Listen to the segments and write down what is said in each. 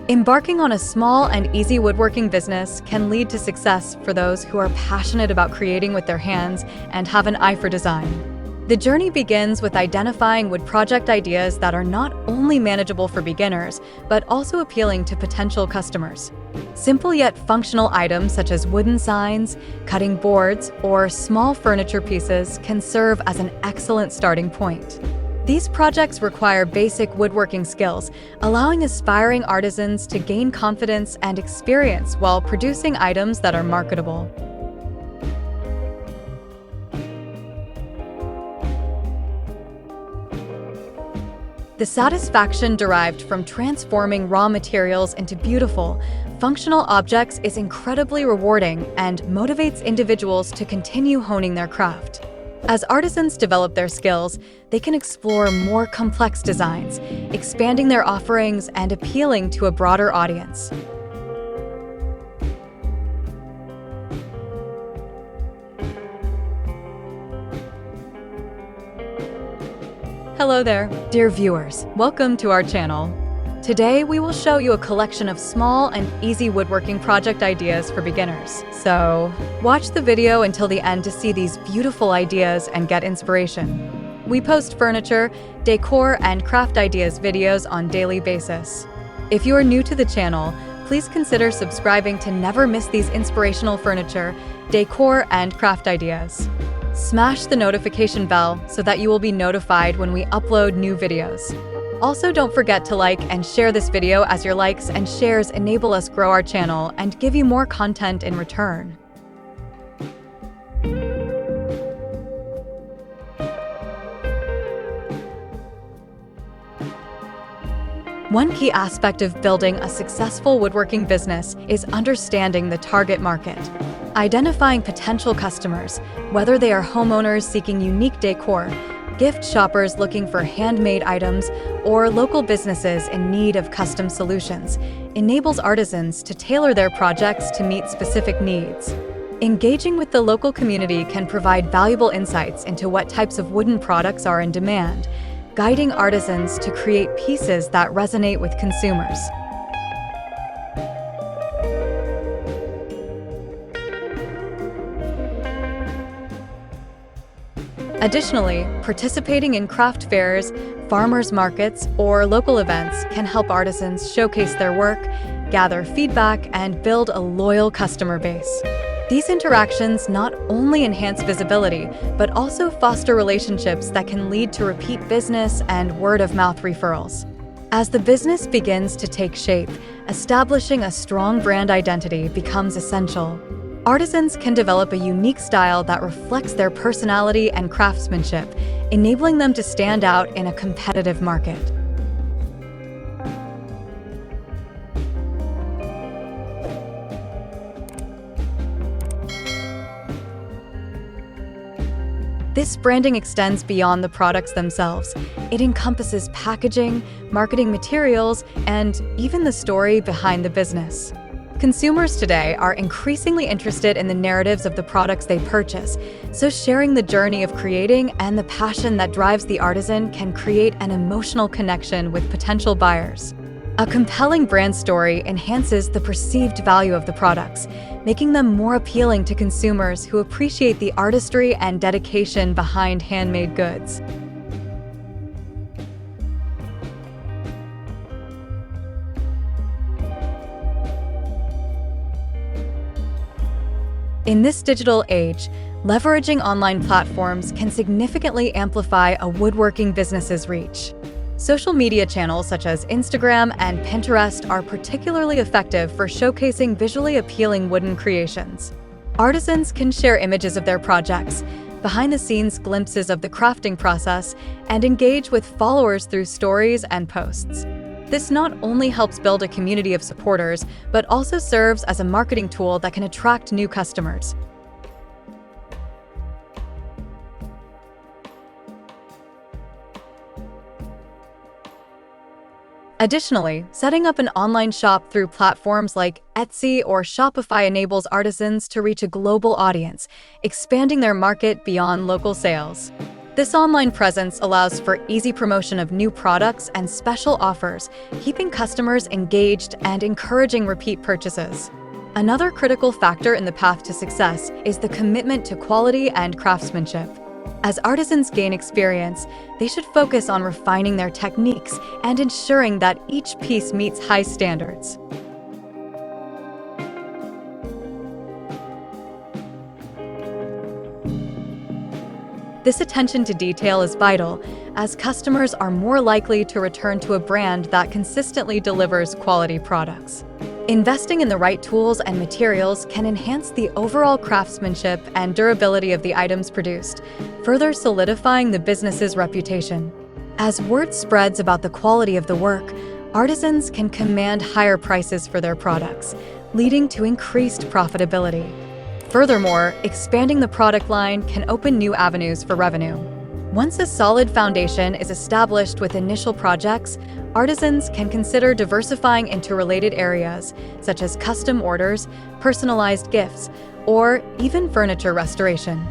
Embarking on a small and easy woodworking business can lead to success for those who are passionate about creating with their hands and have an eye for design. The journey begins with identifying wood project ideas that are not only manageable for beginners, but also appealing to potential customers. Simple yet functional items such as wooden signs, cutting boards, or small furniture pieces can serve as an excellent starting point. These projects require basic woodworking skills, allowing aspiring artisans to gain confidence and experience while producing items that are marketable. The satisfaction derived from transforming raw materials into beautiful, functional objects is incredibly rewarding and motivates individuals to continue honing their craft. As artisans develop their skills, they can explore more complex designs, expanding their offerings and appealing to a broader audience. Hello there, dear viewers. Welcome to our channel. Today, we will show you a collection of small and easy woodworking project ideas for beginners. So, watch the video until the end to see these beautiful ideas and get inspiration. We post furniture, decor, and craft ideas videos on a daily basis. If you are new to the channel, please consider subscribing to never miss these inspirational furniture, decor, and craft ideas. Smash the notification bell so that you will be notified when we upload new videos. Also, don't forget to like and share this video, as your likes and shares enable us grow our channel and give you more content in return. One key aspect of building a successful woodworking business is understanding the target market. Identifying potential customers, whether they are homeowners seeking unique decor, gift shoppers looking for handmade items, or local businesses in need of custom solutions, enables artisans to tailor their projects to meet specific needs. Engaging with the local community can provide valuable insights into what types of wooden products are in demand, guiding artisans to create pieces that resonate with consumers. Additionally, participating in craft fairs, farmers markets, or local events can help artisans showcase their work, gather feedback, and build a loyal customer base. These interactions not only enhance visibility, but also foster relationships that can lead to repeat business and word-of-mouth referrals. As the business begins to take shape, establishing a strong brand identity becomes essential. Artisans can develop a unique style that reflects their personality and craftsmanship, enabling them to stand out in a competitive market. This branding extends beyond the products themselves. It encompasses packaging, marketing materials, and even the story behind the business. Consumers today are increasingly interested in the narratives of the products they purchase, so sharing the journey of creating and the passion that drives the artisan can create an emotional connection with potential buyers. A compelling brand story enhances the perceived value of the products, making them more appealing to consumers who appreciate the artistry and dedication behind handmade goods. In this digital age, leveraging online platforms can significantly amplify a woodworking business's reach. Social media channels such as Instagram and Pinterest are particularly effective for showcasing visually appealing wooden creations. Artisans can share images of their projects, behind-the-scenes glimpses of the crafting process, and engage with followers through stories and posts. This not only helps build a community of supporters, but also serves as a marketing tool that can attract new customers. Additionally, setting up an online shop through platforms like Etsy or Shopify enables artisans to reach a global audience, expanding their market beyond local sales. This online presence allows for easy promotion of new products and special offers, keeping customers engaged and encouraging repeat purchases. Another critical factor in the path to success is the commitment to quality and craftsmanship. As artisans gain experience, they should focus on refining their techniques and ensuring that each piece meets high standards. This attention to detail is vital, as customers are more likely to return to a brand that consistently delivers quality products. Investing in the right tools and materials can enhance the overall craftsmanship and durability of the items produced, further solidifying the business's reputation. As word spreads about the quality of the work, artisans can command higher prices for their products, leading to increased profitability. Furthermore, expanding the product line can open new avenues for revenue. Once a solid foundation is established with initial projects, artisans can consider diversifying into related areas, such as custom orders, personalized gifts, or even furniture restoration.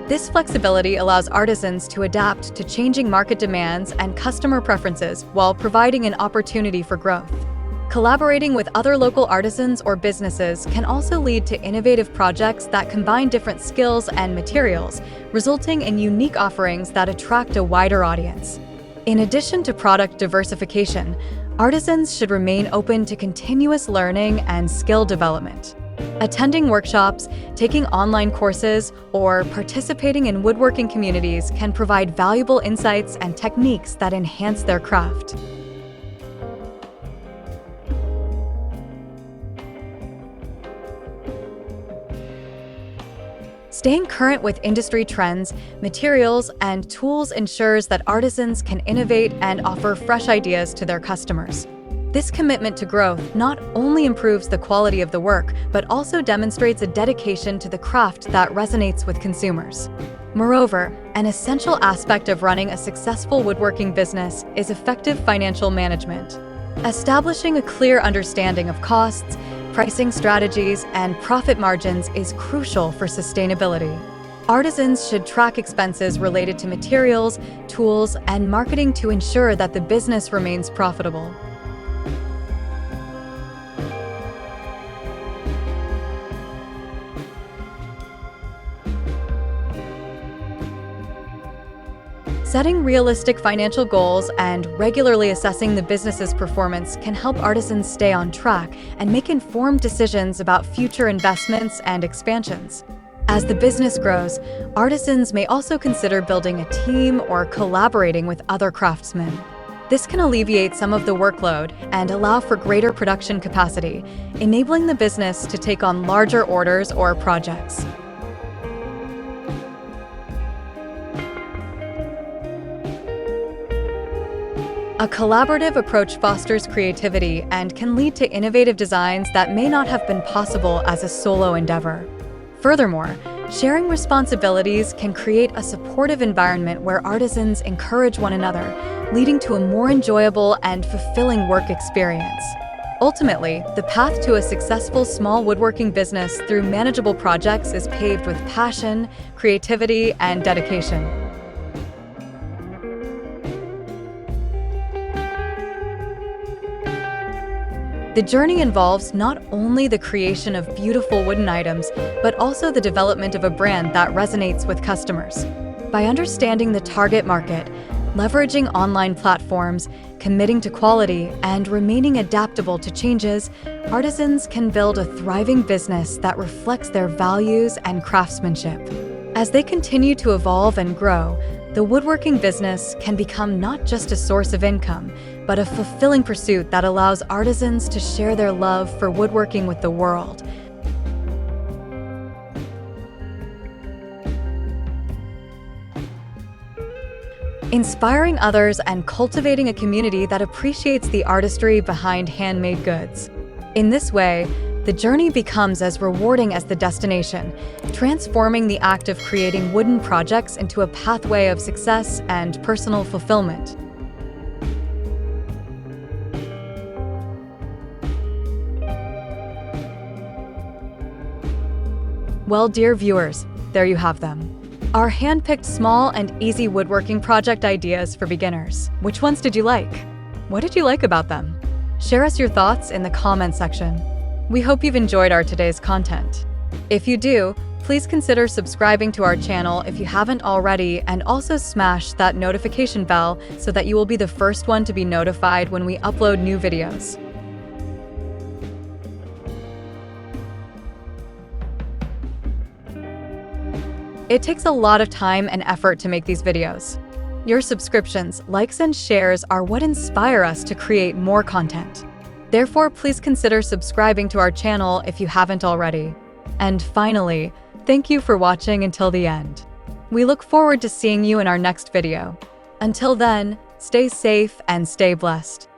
This flexibility allows artisans to adapt to changing market demands and customer preferences while providing an opportunity for growth. Collaborating with other local artisans or businesses can also lead to innovative projects that combine different skills and materials, resulting in unique offerings that attract a wider audience. In addition to product diversification, artisans should remain open to continuous learning and skill development. Attending workshops, taking online courses, or participating in woodworking communities can provide valuable insights and techniques that enhance their craft. Staying current with industry trends, materials, and tools ensures that artisans can innovate and offer fresh ideas to their customers. This commitment to growth not only improves the quality of the work, but also demonstrates a dedication to the craft that resonates with consumers. Moreover, an essential aspect of running a successful woodworking business is effective financial management. Establishing a clear understanding of costs, pricing strategies, and profit margins is crucial for sustainability. Artisans should track expenses related to materials, tools, and marketing to ensure that the business remains profitable. Setting realistic financial goals and regularly assessing the business's performance can help artisans stay on track and make informed decisions about future investments and expansions. As the business grows, artisans may also consider building a team or collaborating with other craftsmen. This can alleviate some of the workload and allow for greater production capacity, enabling the business to take on larger orders or projects. A collaborative approach fosters creativity and can lead to innovative designs that may not have been possible as a solo endeavor. Furthermore, sharing responsibilities can create a supportive environment where artisans encourage one another, leading to a more enjoyable and fulfilling work experience. Ultimately, the path to a successful small woodworking business through manageable projects is paved with passion, creativity, and dedication. The journey involves not only the creation of beautiful wooden items, but also the development of a brand that resonates with customers. By understanding the target market, leveraging online platforms, committing to quality, and remaining adaptable to changes, artisans can build a thriving business that reflects their values and craftsmanship. As they continue to evolve and grow, the woodworking business can become not just a source of income, but a fulfilling pursuit that allows artisans to share their love for woodworking with the world. Inspiring others and cultivating a community that appreciates the artistry behind handmade goods. In this way, the journey becomes as rewarding as the destination, transforming the act of creating wooden projects into a pathway of success and personal fulfillment. Well, dear viewers, there you have them. Our hand-picked small and easy woodworking project ideas for beginners. Which ones did you like? What did you like about them? Share us your thoughts in the comment section. We hope you've enjoyed our today's content. If you do, please consider subscribing to our channel if you haven't already, and also smash that notification bell so that you will be the first one to be notified when we upload new videos. It takes a lot of time and effort to make these videos. Your subscriptions, likes, and shares are what inspire us to create more content. Therefore, please consider subscribing to our channel if you haven't already. And finally, thank you for watching until the end. We look forward to seeing you in our next video. Until then, stay safe and stay blessed.